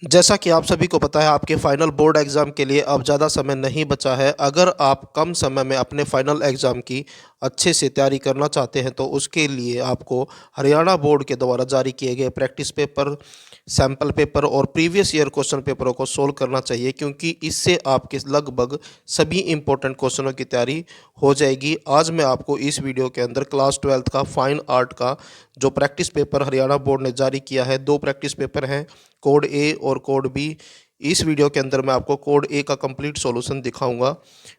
जैसा कि आप सभी को पता है, आपके फाइनल बोर्ड एग्ज़ाम के लिए अब ज़्यादा समय नहीं बचा है। अगर आप कम समय में अपने फाइनल एग्ज़ाम की अच्छे से तैयारी करना चाहते हैं, तो उसके लिए आपको हरियाणा बोर्ड के द्वारा जारी किए गए प्रैक्टिस पेपर, सैम्पल पेपर और प्रीवियस ईयर क्वेश्चन पेपरों को सोल्व करना चाहिए, क्योंकि इससे आपके लगभग सभी इंपॉर्टेंट क्वेश्चनों की तैयारी हो जाएगी। आज मैं आपको इस वीडियो के अंदर क्लास 12th का फाइन आर्ट का जो प्रैक्टिस पेपर हरियाणा बोर्ड ने जारी किया है, 2 प्रैक्टिस पेपर हैं, कोड ए और कोड बी। इस वीडियो के अंदर मैं आपको कोड ए का कंप्लीट सॉल्यूशन दिखाऊंगा।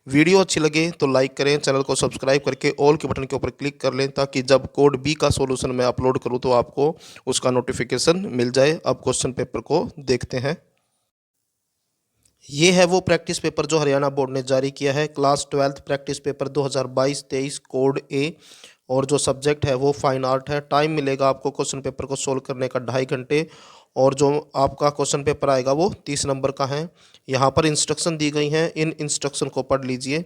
वीडियो अच्छी लगे तो लाइक करें, चैनल को सब्सक्राइब करके ऑल के बटन के ऊपर क्लिक कर लें, ताकि जब कोड बी का सॉल्यूशन मैं अपलोड करूं तो आपको उसका नोटिफिकेशन मिल जाए। अब क्वेश्चन पेपर को देखते हैं। ये है वो प्रैक्टिस पेपर जो हरियाणा बोर्ड ने जारी किया है, class 12th practice paper 2022-23 code A, और जो सब्जेक्ट है वो फाइन आर्ट है। टाइम मिलेगा आपको क्वेश्चन पेपर को सोल्व करने का 2.5 घंटे, और जो आपका क्वेश्चन पेपर आएगा वो 30 नंबर का है। यहाँ पर इंस्ट्रक्शन दी गई हैं, इन इंस्ट्रक्शन को पढ़ लीजिए,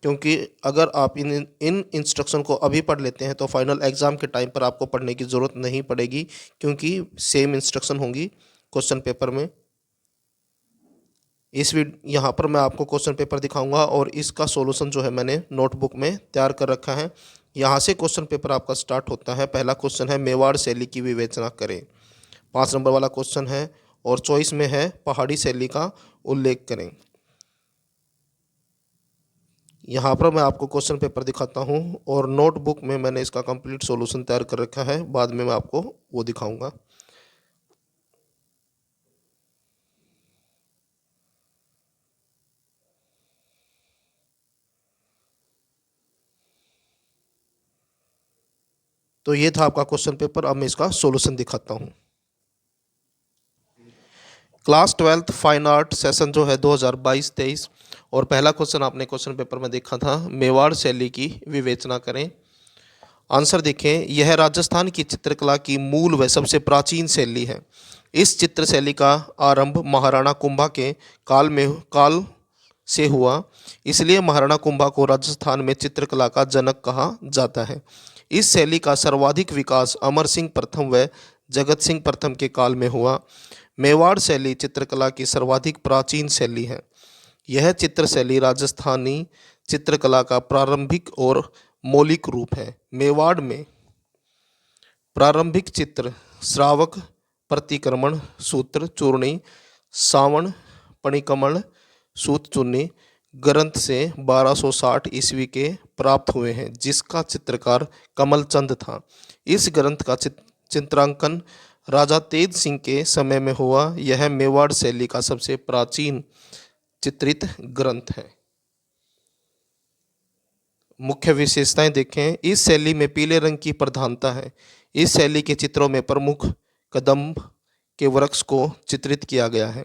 क्योंकि अगर आप इन इंस्ट्रक्शन को अभी पढ़ लेते हैं तो फाइनल एग्ज़ाम के टाइम पर आपको पढ़ने की ज़रूरत नहीं पड़ेगी, क्योंकि सेम इंस्ट्रक्शन होंगी क्वेश्चन पेपर में। यहाँ पर मैं आपको क्वेश्चन पेपर दिखाऊंगा, और इसका सॉल्यूशन जो है मैंने नोटबुक में तैयार कर रखा है। यहाँ से क्वेश्चन पेपर आपका स्टार्ट होता है। पहला क्वेश्चन है, मेवाड़ शैली की विवेचना करें। 5 नंबर वाला क्वेश्चन है, और चॉइस में है पहाड़ी शैली का उल्लेख करें। यहाँ पर मैं आपको क्वेश्चन पेपर दिखाता हूँ, और नोटबुक में मैंने इसका कंप्लीट सॉल्यूशन तैयार कर रखा है, बाद में मैं आपको वो दिखाऊंगा। तो ये था आपका क्वेश्चन पेपर। अब मैं इसका सॉल्यूशन दिखाता हूँ। Class 12th fine art session जो है 2022-23, और पहला क्वेश्चन आपने क्वेश्चन पेपर में देखा था, मेवाड़ शैली की विवेचना करें। आंसर देखें, यह राजस्थान की चित्रकला की मूल व सबसे प्राचीन शैली है। इस चित्र शैली का आरंभ महाराणा कुंभा के काल से हुआ, इसलिए महाराणा कुंभा को राजस्थान में चित्रकला का जनक कहा जाता है। इस शैली का सर्वाधिक विकास अमर सिंह प्रथम व जगत सिंह प्रथम के काल में हुआ। मेवाड़ शैली चित्रकला की सर्वाधिक प्राचीन शैली है। यह चित्र शैली राजस्थानी चित्रकला का प्रारंभिक और मौलिक रूप है। मेवाड़ में प्रारंभिक चित्र श्रावक, प्रतिक्रमण, सूत्र, चूर्णी, सावण, पणिकमल, सूत चूर्णी ग्रंथ से 1260 ईस्वी के प्राप्त हुए हैं, जिसका चित्रकार कमलचंद था। इस ग्रंथ का चित्रांकन राजा तेज सिंह के समय में हुआ। यह मेवाड़ शैली का सबसे प्राचीन चित्रित ग्रंथ है। मुख्य विशेषताएं देखें, इस शैली में पीले रंग की प्रधानता है। इस शैली के चित्रों में प्रमुख कदम्ब के वृक्ष को चित्रित किया गया है।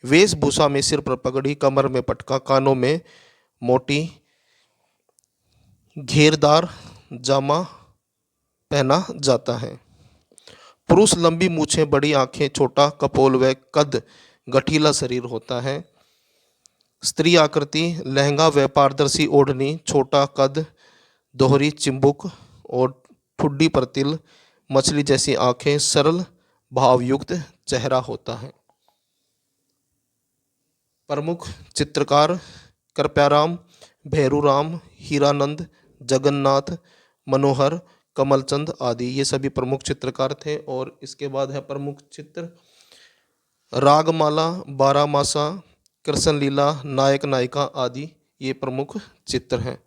वेशभूषा में सिर पर पगड़ी, कमर में पटका, कानों में मोटी घेरदार जामा पहना जाता है। पुरुष लंबी मूछें, बड़ी आंखें, छोटा कपोल व कद गठीला शरीर होता है। स्त्री आकृति लहंगा व पारदर्शी ओढ़नी, छोटा कद, दोहरी चिंबुक और ठुड्डी पर तिल, मछली जैसी आंखें, सरल भावयुक्त चेहरा होता है। प्रमुख चित्रकार कृपयाराम, भैरूराम, हीरानंद, जगन्नाथ, मनोहर, कमलचंद आदि, ये सभी प्रमुख चित्रकार थे। और इसके बाद है प्रमुख चित्र रागमाला, बारामासा, कृष्ण लीला, नायक नायिका आदि, ये प्रमुख चित्र हैं।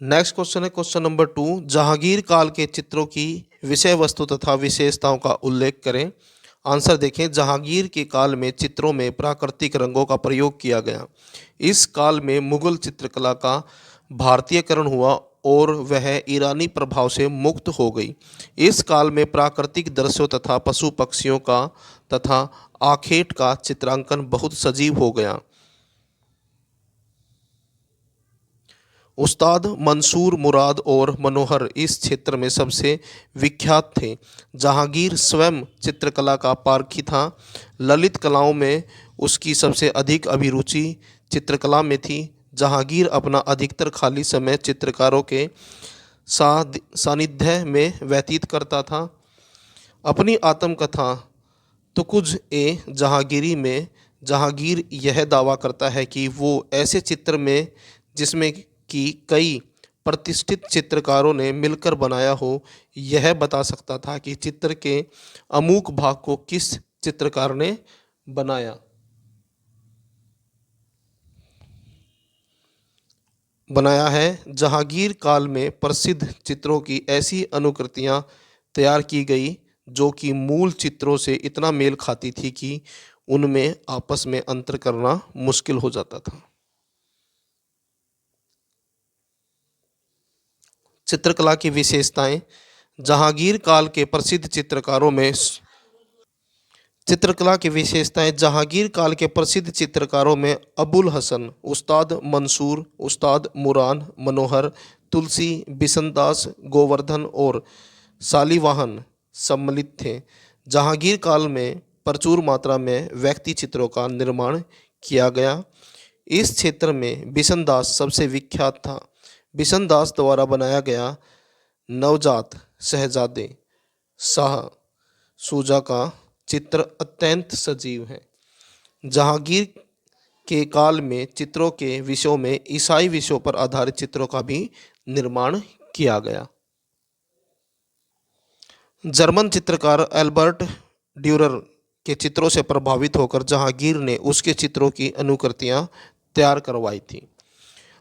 नेक्स्ट क्वेश्चन है क्वेश्चन नंबर 2, जहांगीर काल के चित्रों की विषय वस्तु तथा विशेषताओं का उल्लेख करें। आंसर देखें, जहांगीर के काल में चित्रों में प्राकृतिक रंगों का प्रयोग किया गया। इस काल में मुगल चित्रकला का भारतीयकरण हुआ और वह ईरानी प्रभाव से मुक्त हो गई। इस काल में प्राकृतिक दृश्यों तथा पशु पक्षियों का तथा आखेट का चित्रांकन बहुत सजीव हो गया। उस्ताद मंसूर मुराद और मनोहर इस क्षेत्र में सबसे विख्यात थे। जहांगीर स्वयं चित्रकला का पारखी था। ललित कलाओं में उसकी सबसे अधिक अभिरुचि चित्रकला में थी। जहांगीर अपना अधिकतर खाली समय चित्रकारों के सानिध्य में व्यतीत करता था। अपनी आत्मकथा तुकुज ए जहांगीरी में जहांगीर यह दावा करता है कि वो ऐसे चित्र में जिसमें कि कई प्रतिष्ठित चित्रकारों ने मिलकर बनाया हो यह बता सकता था कि चित्र के अमुक भाग को किस चित्रकार ने बनाया है। जहांगीर काल में प्रसिद्ध चित्रों की ऐसी अनुकृतियां तैयार की गई जो कि मूल चित्रों से इतना मेल खाती थी कि उनमें आपस में अंतर करना मुश्किल हो जाता था। चित्रकला की विशेषताएं। जहांगीर काल के प्रसिद्ध चित्रकारों में चित्रकला की विशेषताएं जहांगीर काल के प्रसिद्ध चित्रकारों में अबुल हसन, उस्ताद मंसूर, उस्ताद मुरान मनोहर, तुलसी, बिशनदास, गोवर्धन और सालीवाहन सम्मिलित थे। जहांगीर काल में प्रचुर मात्रा में व्यक्ति चित्रों का निर्माण किया गया। इस क्षेत्र में बिशनदास सबसे विख्यात था। बिशनदास द्वारा बनाया गया नवजात शहजादे शाह शुजा का चित्र अत्यंत सजीव है। जहांगीर के काल में चित्रों के विषयों में ईसाई विषयों पर आधारित चित्रों का भी निर्माण किया गया। जर्मन चित्रकार एल्बर्ट ड्यूरर के चित्रों से प्रभावित होकर जहांगीर ने उसके चित्रों की अनुकृतियां तैयार करवाई थी।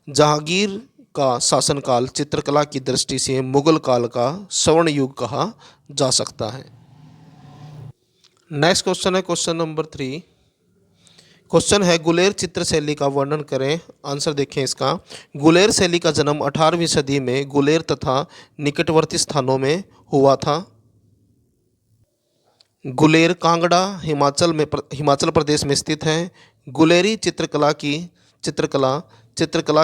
जहांगीर का शासनकाल चित्रकला की दृष्टि से मुगल काल का स्वर्ण युग कहा जा सकता है। नेक्स्ट क्वेश्चन है क्वेश्चन नंबर 3। क्वेश्चन है गुलेर चित्र शैली का वर्णन करें। आंसर देखें इसका। गुलेर शैली का जन्म 18वीं सदी में गुलेर तथा निकटवर्ती स्थानों में हुआ था। गुलेर कांगड़ा हिमाचल प्रदेश में स्थित है। गुलेरी चित्रकला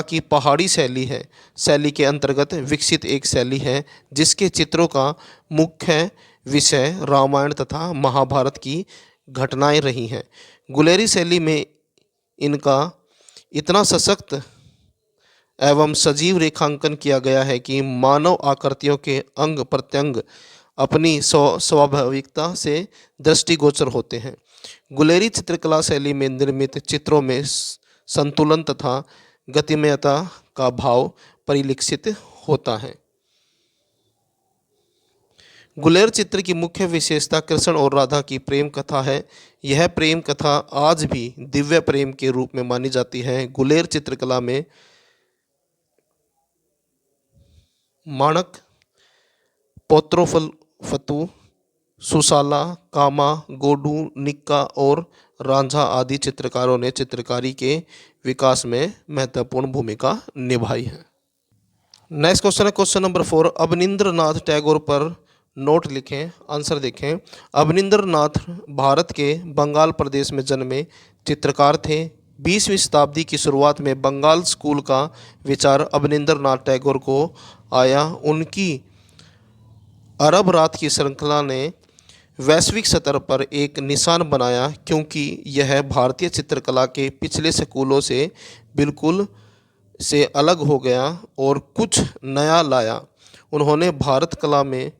की पहाड़ी शैली है। शैली के अंतर्गत विकसित एक शैली है जिसके चित्रों का मुख्य विषय रामायण तथा महाभारत की घटनाएं रही हैं। गुलेरी शैली में इनका इतना सशक्त एवं सजीव रेखांकन किया गया है कि मानव आकृतियों के अंग प्रत्यंग अपनी स्वाभाविकता से दृष्टिगोचर होते हैं। गुलेरी चित्रकला शैली में निर्मित चित्रों में संतुलन तथा गतिमयता का भाव परिलक्षित होता है। गुलेर चित्र की मुख्य विशेषता कृष्ण और राधा की प्रेम कथा है। यह प्रेम कथा आज भी दिव्य प्रेम के रूप में मानी जाती है। गुलेर चित्रकला में माणक, पौत्रोफतु, सुशाला, कामा, गोडू, निक्का और रांझा आदि चित्रकारों ने चित्रकारी के विकास में महत्वपूर्ण भूमिका निभाई है। नेक्स्ट क्वेश्चन है क्वेश्चन नंबर 4। अवनींद्रनाथ टैगोर पर नोट लिखें। आंसर देखें। अवनींद्रनाथ भारत के बंगाल प्रदेश में जन्मे चित्रकार थे। 20वीं शताब्दी की शुरुआत में बंगाल स्कूल का विचार अवनींद्रनाथ टैगोर को आया। उनकी अरब रात की श्रृंखला ने वैश्विक स्तर पर एक निशान बनाया क्योंकि यह भारतीय चित्रकला के पिछले स्कूलों से बिल्कुल से अलग हो गया और कुछ नया लाया। उन्होंने भारत कला में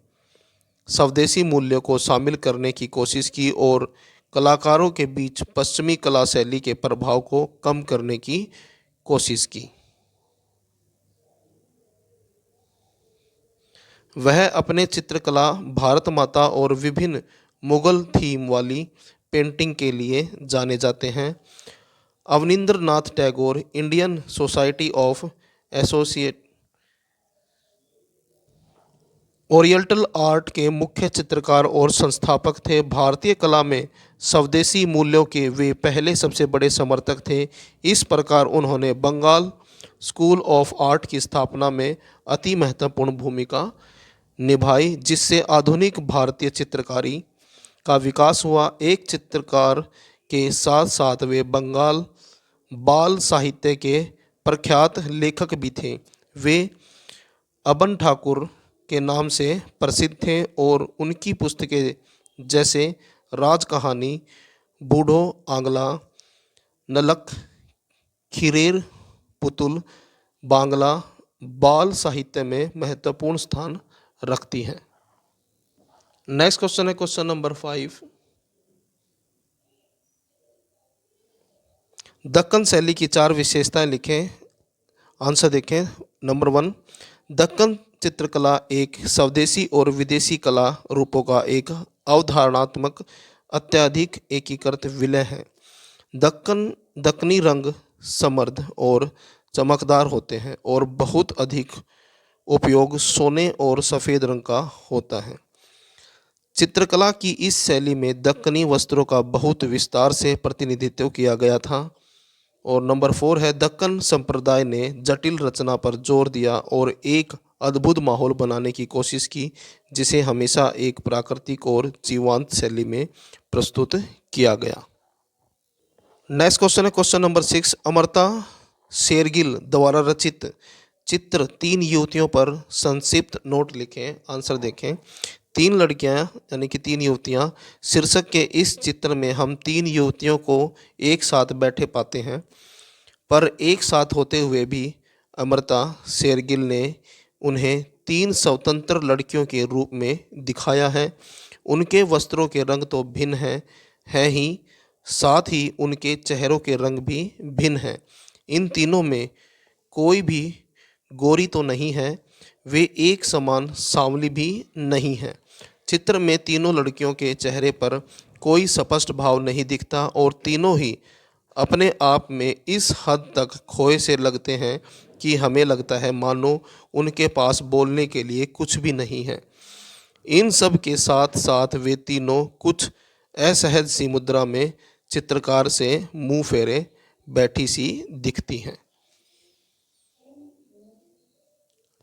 स्वदेशी मूल्यों को शामिल करने की कोशिश की और कलाकारों के बीच पश्चिमी कला शैली के प्रभाव को कम करने की कोशिश की। वह अपने चित्रकला, भारत माता और विभिन्न मुगल थीम वाली पेंटिंग के लिए जाने जाते हैं। Abanindranath Tagore Indian society of associate oriental art के मुख्य चित्रकार और संस्थापक थे। भारतीय कला में स्वदेशी मूल्यों के वे पहले सबसे बड़े समर्थक थे। इस प्रकार उन्होंने बंगाल स्कूल ऑफ आर्ट की स्थापना में अति महत्वपूर्ण भूमिका निभाई जिससे आधुनिक भारतीय चित्रकारी का विकास हुआ। एक चित्रकार के साथ साथ वे बंगाल बाल साहित्य के प्रख्यात लेखक भी थे। वे अबन ठाकुर के नाम से प्रसिद्ध थे और उनकी पुस्तकें जैसे राज कहानी, बूढ़ो आंगला, नलक, खिरेर पुतुल बांग्ला बाल साहित्य में महत्वपूर्ण स्थान रखती हैं। नेक्स्ट क्वेश्चन है क्वेश्चन नंबर 5। दक्कन शैली की 4 विशेषताएं लिखें। आंसर देखें। नंबर 1, दक्कन चित्रकला एक स्वदेशी और विदेशी कला रूपों का एक अवधारणात्मक अत्यधिक एकीकृत विलय है। दक्कनी रंग समृद्ध और चमकदार होते हैं और बहुत अधिक उपयोग सोने और सफ़ेद रंग का होता है। चित्रकला की इस शैली में दक्कनी वस्त्रों का बहुत विस्तार से प्रतिनिधित्व किया गया था। और नंबर 4 है, दक्कन संप्रदाय ने जटिल रचना पर जोर दिया और एक अद्भुत माहौल बनाने की कोशिश की, जिसे हमेशा एक प्राकृतिक और जीवंत शैली में प्रस्तुत किया गया। नेक्स्ट क्वेश्चन है क्वेश्चन नंबर 6, अमृता शेरगिल द्वारा रचित चित्र 3 युवतियों पर संक्षिप्त नोट लिखें। आंसर देखें। 3 लड़कियां यानी कि 3 युवतियां शीर्षक के इस चित्र में हम 3 युवतियों को एक साथ बैठे पाते हैं, पर एक साथ होते हुए भी अमृता शेरगिल ने उन्हें 3 स्वतंत्र लड़कियों के रूप में दिखाया है। उनके वस्त्रों के रंग तो भिन्न हैं ही, साथ ही उनके चेहरों के रंग भी भिन्न हैं। इन तीनों में कोई भी गोरी तो नहीं है, वे एक समान सांवली भी नहीं है। चित्र में तीनों लड़कियों के चेहरे पर कोई स्पष्ट भाव नहीं दिखता और तीनों ही अपने आप में इस हद तक खोए से लगते हैं कि हमें लगता है मानो उनके पास बोलने के लिए कुछ भी नहीं है। इन सब के साथ साथ वे तीनों कुछ असहज सी मुद्रा में चित्रकार से मुंह फेरे बैठी सी दिखती हैं।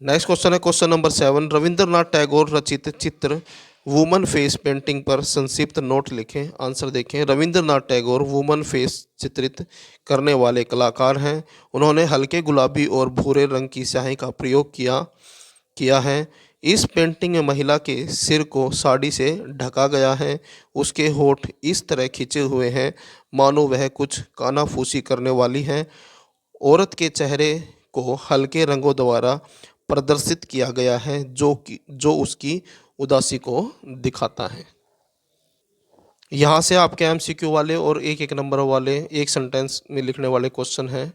नेक्स्ट क्वेश्चन है क्वेश्चन नंबर 7, रविंद्रनाथ टैगोर रचित चित्र वुमन फेस पेंटिंग पर संक्षिप्त नोट लिखें। आंसर देखें। रविंद्रनाथ टैगोर वुमन फेस चित्रित करने वाले कलाकार हैं। उन्होंने हल्के गुलाबी और भूरे रंग की स्याही का प्रयोग किया है। इस पेंटिंग में महिला के सिर को साड़ी से ढका गया है। उसके होठ इस तरह खिंचे हुए हैं मानो वह कुछ कानाफूसी करने वाली है। औरत के चेहरे को हल्के रंगों द्वारा प्रदर्शित किया गया है जो उसकी उदासी को दिखाता है। यहाँ से आपके एमसीक्यू वाले और एक एक नंबर वाले एक सेंटेंस में लिखने वाले क्वेश्चन हैं।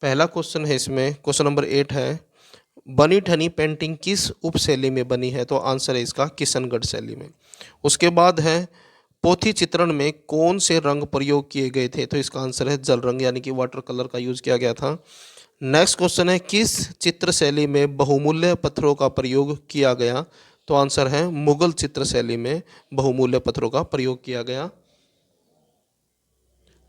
पहला क्वेश्चन है इसमें क्वेश्चन नंबर 8 है, बनी ठनी पेंटिंग किस उपशैली में बनी है? तो आंसर है इसका किशनगढ़ शैली में। उसके बाद है, पोथी चित्रण में कौन से रंग प्रयोग किए गए थे? तो इसका आंसर है जल रंग यानी कि वाटर कलर का यूज किया गया था। नेक्स्ट क्वेश्चन है, किस चित्र शैली में बहुमूल्य पत्थरों का प्रयोग किया गया? तो आंसर है मुगल चित्र शैली में बहुमूल्य पत्थरों का प्रयोग किया गया।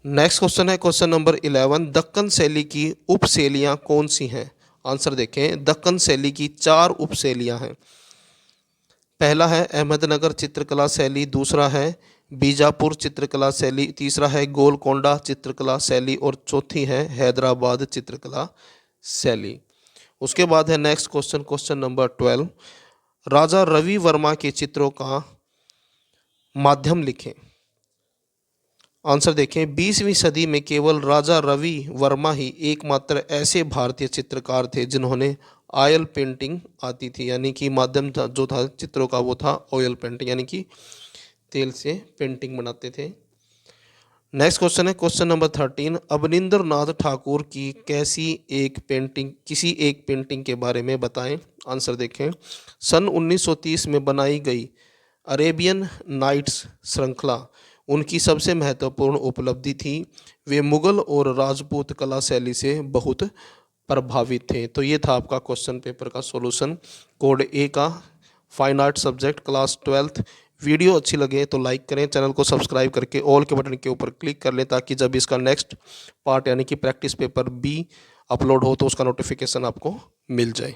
नेक्स्ट क्वेश्चन है क्वेश्चन नंबर 11, दक्कन शैली की उपशैलियाँ कौन सी हैं? आंसर देखें। दक्कन शैली की 4 उपशैलियाँ हैं। पहला है अहमदनगर चित्रकला शैली, दूसरा है बीजापुर चित्रकला शैली, तीसरा है गोलकोंडा चित्रकला शैली और चौथी है हैदराबाद चित्रकला शैली। उसके बाद है next question question number 12, Raja Ravi Varma के चित्रों का माध्यम लिखें। आंसर देखें। 20वीं सदी में केवल राजा रवि वर्मा ही एकमात्र ऐसे भारतीय चित्रकार थे जिन्होंने ऑयल पेंटिंग आती थी, यानी कि माध्यम था जो था चित्रों का वो था ऑयल पेंटिंग, यानी कि तेल से पेंटिंग बनाते थे। नेक्स्ट क्वेश्चन है क्वेश्चन नंबर 13, अवनिंद्र नाथ ठाकुर की किसी एक पेंटिंग के बारे में बताएं। आंसर देखें। सन 1930 में बनाई गई अरेबियन नाइट्स श्रृंखला उनकी सबसे महत्वपूर्ण उपलब्धि थी। वे मुगल और राजपूत कला शैली से बहुत प्रभावित थे। तो ये था आपका क्वेश्चन पेपर का सॉल्यूशन कोड ए का fine art subject class 12th। Video अच्छी लगे तो लाइक करें, चैनल को सब्सक्राइब करके ऑल के बटन के ऊपर क्लिक कर लें ताकि जब इसका नेक्स्ट पार्ट यानी कि प्रैक्टिस पेपर बी अपलोड हो तो उसका नोटिफिकेशन आपको मिल जाए।